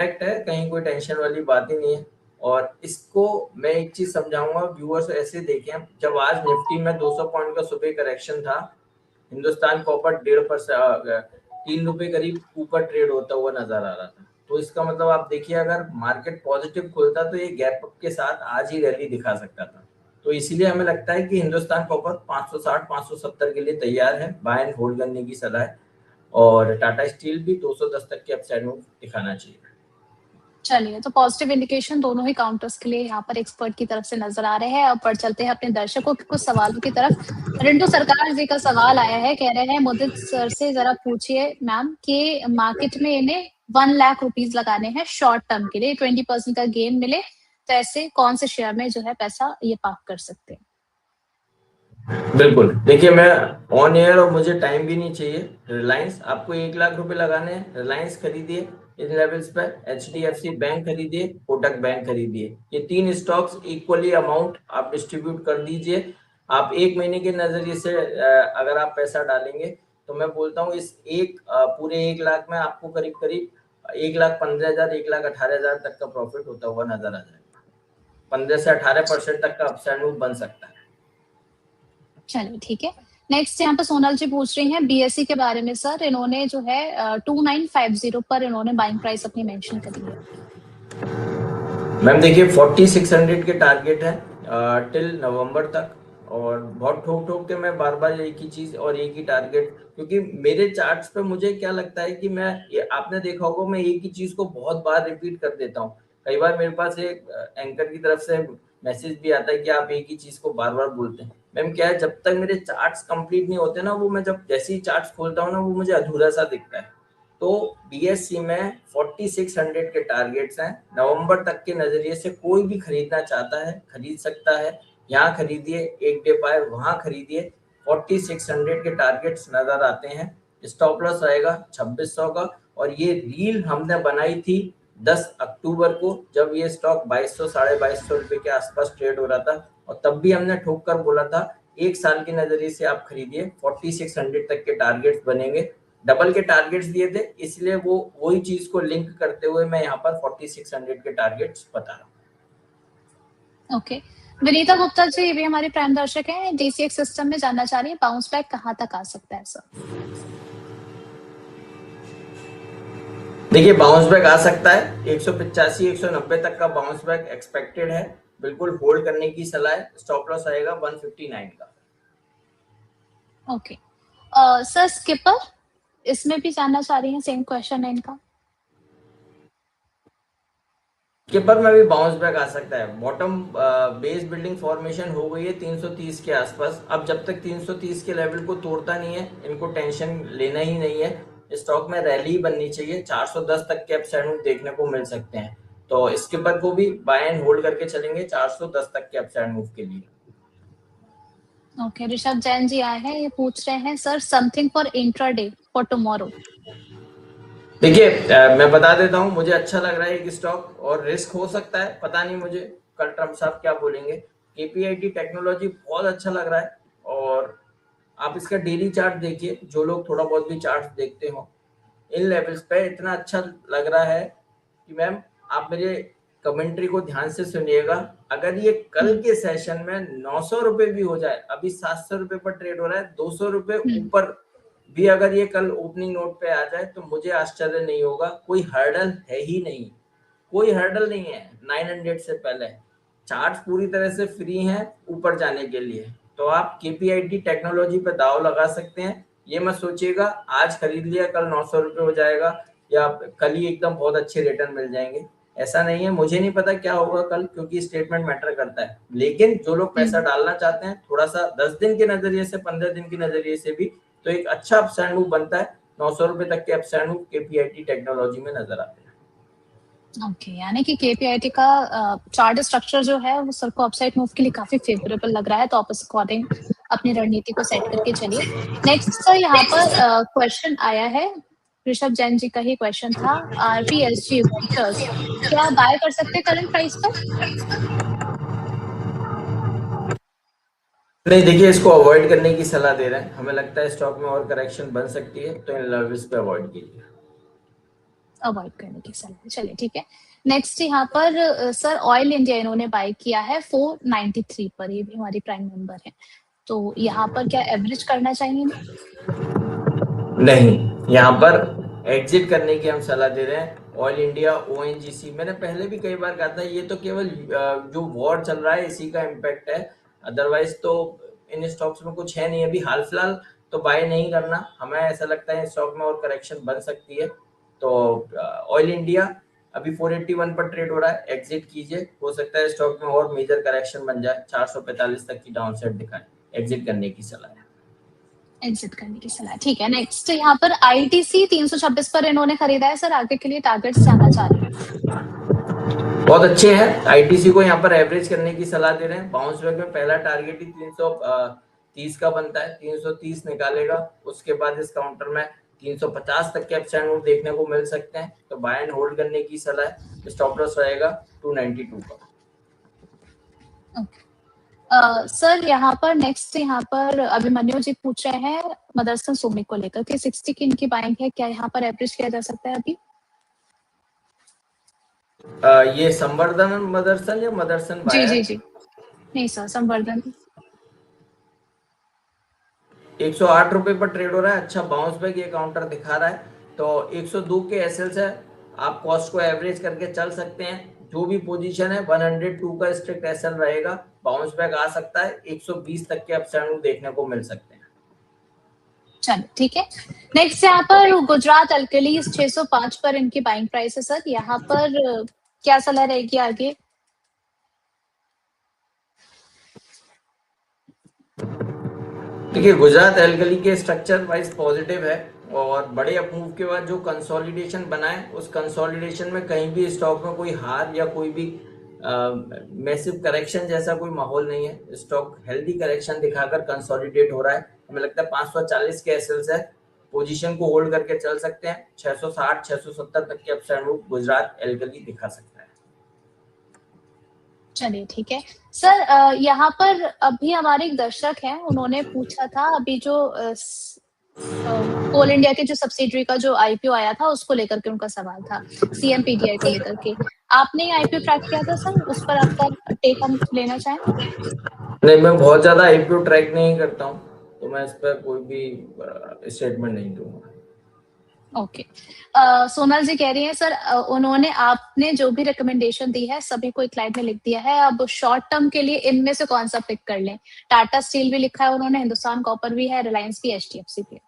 Correct है, कहीं कोई टेंशन वाली बात ही नहीं है। और इसको मैं एक चीज समझाऊंगा व्यूअर्स, ऐसे देखें, जब आज निफ्टी में 200 पॉइंट का सुबह करेक्शन था, हिंदुस्तान कॉपर 1.5% 3 रुपए करीब ऊपर ट्रेड होता हुआ नजर आ रहा था। तो इसका मतलब आप देखिए, अगर मार्केट पॉजिटिव खुलता तो ये गैप अप के साथ आज ही रैली दिखा सकता था। तो इसलिए हमें लगता है कि हिंदुस्तान कॉपर 560 570 के लिए तैयार है, बाय एंड होल्ड करने की सलाह है। और टाटा स्टील भी 210 तक के अपसाइड मूव दिखाना चाहिए। चलिए, तो पॉजिटिव इंडिकेशन दोनों ही काउंटर्स के लिए यहाँ पर एक्सपर्ट की तरफ से नजर आ रहे हैं। अब पर चलते हैं अपने दर्शकों के कुछ सवालों की तरफ। रिंटू सरकार जी का सवाल आया है, कह रहे हैं मुदित सर से जरा पूछिए मैम कि मार्केट में इन्हें 1 लाख रुपीज लगाने हैं शॉर्ट टर्म के लिए, 20% का गेन मिले तो ऐसे कौन से शेयर में जो है पैसा ये पार्क कर सकते हैं? बिल्कुल, देखिए मैं ऑन एयर और मुझे टाइम भी नहीं चाहिए। रिलायंस, आपको 1 लाख रुपए लगाने हैं, रिलायंस खरीदिए इन लेवल्स पर, एचडीएफसी बैंक खरीदिए, कोटक बैंक खरीदिए। ये 3 स्टॉक्स इक्वली अमाउंट आप डिस्ट्रीब्यूट कर दीजिए। आप 1 महीने के नजरिए से अगर आप पैसा डालेंगे तो मैं बोलता हूँ इस पूरे 1 लाख में आपको करीब करीब 1,15,000 1,18,000 तक का प्रॉफिट होता हुआ नजर आ जाएगा। 15 से 18% तक का अपसाइड मूव बन सकता है। चलिए ठीक है। नेक्स्ट यहाँ पे सोनल जी पूछ रही हैं बीएसई के बारे में। सर इन्होंने जो है 2950 पर इन्होंने बाइंग प्राइस अपनी मेंशन करी है। मैम देखिए 4600 के टारगेट है टिल नवंबर तक। और बहुत ठोक ठोक के मैं बार बार एक ही चीज और एक ही टारगेट, क्योंकि मेरे चार्ट्स पे मुझे क्या लगता है कि आपने देखा होगा मैं एक ही चीज को बहुत बार रिपीट कर देता हूँ। कई बार मेरे पास एक एंकर की तरफ से मैसेज भी आता है कि आप एक ही चीज को बार बार बोलते हैं। मैम क्या है, जब तक मेरे चार्ट्स कंप्लीट नहीं होते ना, वो मैं जब जैसे ही चार्ट्स खोलता हूँ ना, वो मुझे अधूरा सा दिखता है। तो बीएससी में 4600 के टारगेट्स हैं। नवंबर तक के नजरिए से कोई भी खरीदना चाहता है खरीद सकता है। यहाँ खरीदिए, एक डे पाए वहां खरीदिए। 4600 के टारगेट्स नजर आते हैं। स्टॉप लॉस रहेगा 2600 का। और ये रील हमने बनाई थी 10 अक्टूबर को, जब ये स्टॉक 2200 2250 रुपए के आसपास ट्रेड हो रहा था। और तब भी हमने ठोक कर बोला था 1 साल के नजरिए से आप खरीदिए, 4600 तक के टारगेट्स बनेंगे। डबल के टारगेट्स दिए थे, इसलिए वो वही चीज को लिंक करते हुए मैं यहाँ पर 4600 के टारगेट्स बता रहा हूँ। ओके। विनीता गुप्ता जी भी हमारे प्राइम दर्शक हैं, डीसीएक्स सिस्टम में जानना चाह रही है बाउंस बैक कहाँ तक आ सकता है सर? देखिए बाउंस बैक आ सकता है 185 190 तक का बाउंस बैक एक्सपेक्टेड है। बिल्कुल होल्ड करने की सलाह है। स्टॉप लॉस आएगा 159 का। ओके। सर स्किपर, इसमें भी जानना चाह रही हैं, सेम क्वेश्चन है इनका। स्किपर में भी बाउंस बैक आ सकता है। बॉटम बेस बिल्डिंग फॉर्मेशन हो गई है 330 के आसपास। अब जब तक 330 के लेवल को तोड़ता नहीं है, इनको टेंशन लेना ही नहीं है। स्टॉक में रैली बननी चाहिए, 410 तक के अपसाइड मूव देखने को मिल सकते हैं। तो स्किपर को भी बाय एंड होल्ड करके चलेंगे 410 तक के अपसाइड मूव के लिए। ओके। ऋषभ जैन जी आए हैं, ये पूछ रहे हैं sir something for intraday for tomorrow. देखिए मैं बता देता हूँ, मुझे अच्छा लग रहा है एक स्टॉक, और रिस्क हो सकता है, पता नहीं मुझे कल ट्रम्प साहब क्या बोलेंगे। केपीआईटी टेक्नोलॉजी बहुत अच्छा लग रहा है। और आप इसका डेली चार्ट देखिए, जो लोग थोड़ा बहुत भी चार्ट देखते हो, इन लेवल्स पे इतना अच्छा लग रहा है कि मैम आप मेरे कमेंट्री को ध्यान से सुनिएगा। अगर ये कल के सेशन में 900 रुपए भी हो जाए, अभी 700 रुपए पर ट्रेड हो रहा है, 200 रुपए ऊपर भी अगर ये कल ओपनिंग नोट पे आ जाए तो मुझे आश्चर्य नहीं होगा। कोई हर्डल है ही नहीं, कोई हर्डल नहीं है 900 से पहले। चार्ट पूरी तरह से फ्री हैं ऊपर जाने के लिए। तो आप केपीआईटी टेक्नोलॉजी पे दाव लगा सकते हैं। ये मत सोचिएगा आज खरीद लिया कल 900 रुपए हो जाएगा, या कल ही एकदम बहुत अच्छे रिटर्न मिल जाएंगे। ऐसा नहीं है। मुझे नहीं पता क्या होगा कल, क्योंकि स्टेटमेंट मैटर करता है। लेकिन जो लोग पैसा डालना चाहते हैं थोड़ा सा 10 दिन के नजरिए से, 15 दिन के नजरिए से भी, तो एक अच्छा अपसाइड मूव बनता है। 900 रुपए तक के अपसाइड मूव केपीआईटी टेक्नोलॉजी में नजर आते हैं। ओके, यानी कि केपीआईटी का चार्ट स्ट्रक्चर जो है वो सर को अपसाइड मूव के लिए काफी फेवरेबल लग रहा है, तो आप उस अकॉर्डिंग अपनी रणनीति को सेट करके चलिए। नेक्स्ट सर यहाँ पर क्वेश्चन आया है, ऋषभ जैन जी का ही क्वेश्चन था, आरपीएसजी वेंचर्स क्या बाय कर सकते हैं करंट प्राइस पर? नहीं, देखिए इसको अवॉइड करने की सलाह दे रहे हैं। हमें लगता है स्टॉक में और करेक्शन बन सकती है, तो इन लेवल्स पे अवॉइड कीजिए। अवॉइड करने की सलाह। चलिए ठीक है। नेक्स्ट यहाँ पर सर ऑयल इंडिया इन्होंने बाय किया है 493 पर, ये भी हमारी प्राइम मेंबर है। तो यहाँ पर क्या एवरेज करना चाहिए इन्हें? नहीं, यहाँ पर एग्जिट करने की हम सलाह दे रहे हैं। ऑयल इंडिया, ओएनजीसी, मैंने पहले भी कई बार कहा था, ये तो केवल जो वॉर चल रहा है इसी का इम्पैक्ट है, अदरवाइज तो इन स्टॉक्स में कुछ है नहीं अभी हाल फिलहाल। तो बाय नहीं करना, हमें ऐसा लगता है स्टॉक में और करेक्शन बन सकती है। तो ऑयल इंडिया अभी 481 पर ट्रेड हो रहा है, एग्जिट कीजिए, हो सकता है स्टॉक में और मेजर करेक्शन बन जाए, 445 तक की डाउनसाइड दिखाए, एग्जिट करने की सलाह है। एग्जिट करने की सलाह, ठीक है। नेक्स्ट यहाँ पर आईटीसी 326 पर इन्होंने खरीदा है सर, आगे के लिए टारगेट्स जानना चाह रहे हैं। बहुत अच्छे हैं, आईटीसी को यहाँ पर एवरेज करने की सलाह दे रहे हैं। बाउंस बैक में पहला टारगेट ही 330 का बनता है, 330 निकालेगा, उसके बाद इस काउंटर में 350 तक के अपसाइड मूव देखने को मिल सकते हैं। तो बाय एंड होल्ड करने की सलाह है। स्टॉप लॉस रहेगा 292 का। सर यहाँ पर नेक्स्ट यहाँ पर अभिमन्यु जी पूछ रहे हैं मदरसन सोमिक को लेकर के 60 की इनकी बाइंग है, क्या यहाँ पर एवरेज किया जा सकता है अभी? ये संवर्धन मदरसन या मदरसन जी बाय जी जी, नहीं सर, संवर्धन। 108 रुपए पर ट्रेड हो रहा है, अच्छा बाउंस बैक ये काउंटर दिखा रहा है। तो 102 के एसएल्स है, आप कॉस्ट को एवरेज करके चल सकते हैं। जो भी पोजीशन है 102 का स्ट्रिक्ट एसएल रहेगा, बाउंस बैक आ सकता है, 120 तक के अपसाइड देखने को मिल सकते हैं। चलो ठीक है। नेक्स्ट यहाँ पर गुजरात अल्कलीज 605 पर इनकी बाइंग प्राइस है सर, यहाँ पर क्या सलाह रहेगी आगे? देखिए गुजरात एल्कली के स्ट्रक्चर वाइज पॉजिटिव है, और बड़े अप मूव के बाद जो कंसोलिडेशन बना है उस कंसोलिडेशन में कहीं भी स्टॉक में कोई हार या कोई भी मैसिव करेक्शन जैसा कोई माहौल नहीं है। स्टॉक हेल्दी करेक्शन दिखाकर कंसोलिडेट हो रहा है। हमें लगता है 540 के एसएल्स है, पोजीशन को होल्ड करके चल सकते हैं। 660 670 तक के अपसाइड मूव गुजरात एल्कली दिखा सकता है। चलिए ठीक है सर। यहाँ पर अभी हमारे एक दर्शक हैं, उन्होंने पूछा था अभी जो कोल इंडिया के जो सब्सिडरी का जो आईपीओ आया था उसको लेकर के उनका सवाल था, सीएमपीडीआई को लेकर के। आपने आईपीओ ट्रैक किया था सर, उस पर आपका टेक हम लेना चाहें? नहीं, मैं बहुत ज्यादा आईपीओ ट्रैक नहीं करता हूँ, तो मैं इस पर कोई भी स्टेटमेंट नहीं दूंगा। ओके। सोनल जी कह रही हैं सर, उन्होंने आपने जो भी रिकमेंडेशन दी है सभी को एक लाइन में लिख दिया है, अब शॉर्ट टर्म के लिए इनमें से कौन सा पिक कर लें? टाटा स्टील भी लिखा है उन्होंने, हिंदुस्तान कॉपर भी है, रिलायंस भी, एचडीएफसी भी।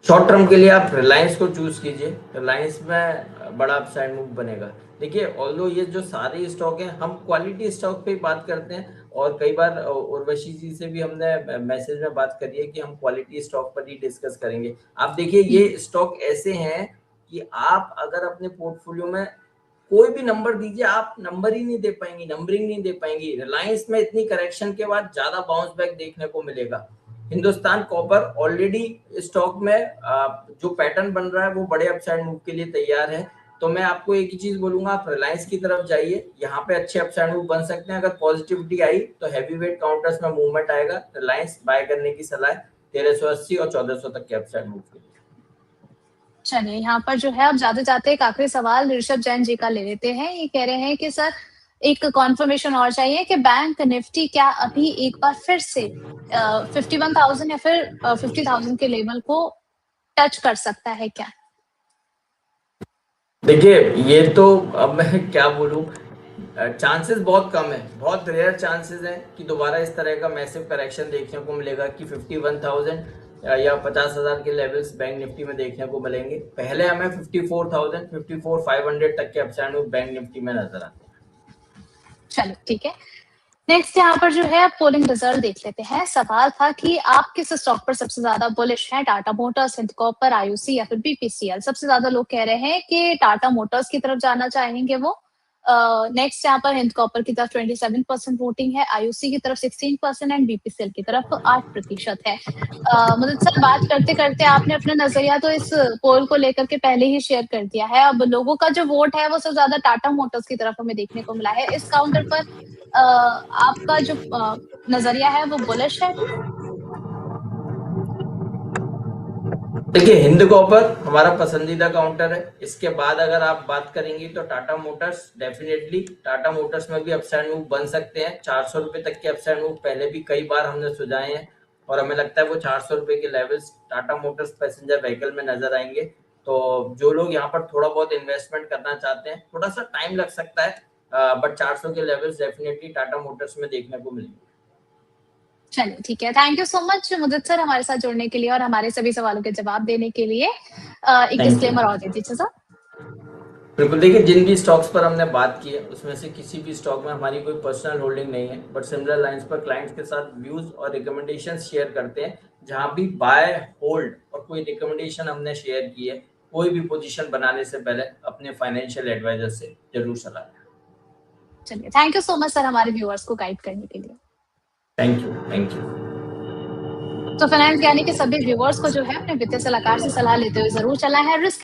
शॉर्ट टर्म के लिए आप रिलायंस को चूज कीजिए, रिलायंस में बड़ा अपसाइड मूव बनेगा। देखिए ऑल्दो ये जो सारे स्टॉक हैं, हम क्वालिटी स्टॉक पे ही बात करते हैं, और कई बार उर्वशी जी से भी हमने मैसेज में बात करी है कि हम क्वालिटी स्टॉक पर ही डिस्कस करेंगे। आप देखिए ये स्टॉक ऐसे हैं कि आप अगर अपने पोर्टफोलियो में कोई भी नंबर दीजिए, आप नंबर ही नहीं दे पाएंगी, नंबरिंग नहीं दे पाएंगी। रिलायंस में इतनी करेक्शन के बाद ज्यादा बाउंस बैक देखने को मिलेगा। हिंदुस्तान कॉपर ऑलरेडी स्टॉक में जो पैटर्न बन रहा है वो बड़े अपसाइड मूव के लिए तैयार है। तो मैं आपको एक ही चीज बोलूंगा, आप रिलायंस की तरफ जाइए, यहाँ पे अच्छे अपसाइड मूव बन सकते हैं। अगर पॉजिटिविटी आई तो हैवी वेट काउंटर्स में मूवमेंट आएगा, रिलायंस बाय करने की सलाह है 1380 और 1400 तक के अपसाइड मूव के लिए। चलिए यहाँ पर जो है अब जाते जाते एक आखिरी सवाल ऋषभ जैन जी का ले लेते हैं। ये कह रहे हैं कि सर एक कॉन्फर्मेशन और चाहिए कि बैंक निफ्टी क्या अभी एक बार फिर से 51,000 या फिर 50,000 के लेवल को टच कर सकता है क्या? देखिए ये तो अब मैं क्या बोलूं, चांसेस बहुत कम है, बहुत रेयर चांसेस है कि दोबारा इस तरह का मैसिव करेक्शन देखने को मिलेगा कि 51,000 या 50,000 के लेवल्स बैंक निफ्टी में देखने को मिलेंगे। पहले हमें 54,000 54,500 तक के अपसाइड में बैंक निफ्टी में नजर आते हैं। चलो ठीक है। नेक्स्ट यहाँ पर जो है आप पोलिंग रिजल्ट देख लेते हैं। सवाल था कि आप किस स्टॉक पर सबसे ज्यादा बुलिश हैं, Tata Motors, Hind copper, IOC या फिर बीपीसीएल? सबसे ज्यादा लोग कह रहे हैं कि टाटा मोटर्स की तरफ जाना चाहेंगे वो। नेक्स्ट यहाँ पर हिंद कॉपर की तरफ 27% वोटिंग है, आईओसी की तरफ 16% एंड बीपीसीएल की तरफ 8% है। मतलब सर बात करते करते आपने अपना नजरिया तो इस पोल को लेकर के पहले ही शेयर कर दिया है। अब लोगों का जो वोट है वो सबसे ज्यादा टाटा मोटर्स की तरफ हमें देखने को मिला है। इस काउंटर पर आपका जो नजरिया है वो बुलिश है? देखिए, हिंद कॉपर हमारा पसंदीदा काउंटर है। इसके बाद अगर आप बात करेंगी तो Tata Motors, definitely Tata Motors में भी अपसाइड मूव बन सकते हैं। 400 रुपए तक के अपसाइड मूव पहले भी कई बार हमने सुझाए हैं और हमें लगता है वो 400 रुपए के levels Tata Motors passenger vehicle में नजर आएंगे। तो जो लोग यहाँ पर थोड़ा बहुत इन्वेस्टमेंट करना चाहते हैं, थोड़ा सा टाइम लग सकता है, बट 400 के लेवल्स डेफिनेटली टाटा मोटर्स में देखने को मिलेंगे। चलिए ठीक है, thank you so much Mudit sir हमारे साथ जुड़ने के लिए और हमारे सभी सवालों के जवाब देने के लिए। एक डिस्क्लेमर और दे दीजिए सर। बिल्कुल, देखिए जिन भी स्टॉक्स पर हमने बात की है उसमें से किसी भी स्टॉक में हमारी कोई पर्सनल होल्डिंग नहीं है, बट सिमिलर लाइंस पर क्लाइंट्स के साथ व्यूज और रिकमेंडेशन शेयर करते हैं। जहां भी बाय, होल्ड और कोई रिकमेंडेशन हमने शेयर की है, कोई भी पोजीशन बनाने से पहले अपने फाइनेंशियल एडवाइजर से जरूर सलाह लें। चलिए, thank you so much sir हमारे व्यूअर्स को गाइड करने के लिए। Thank you, thank you. तो फाइनेंस ज्ञानी के सभी व्यूअर्स को जो है अपने वित्तीय सलाहकार से सलाह लेते हुए जरूर चलना है। रिस्क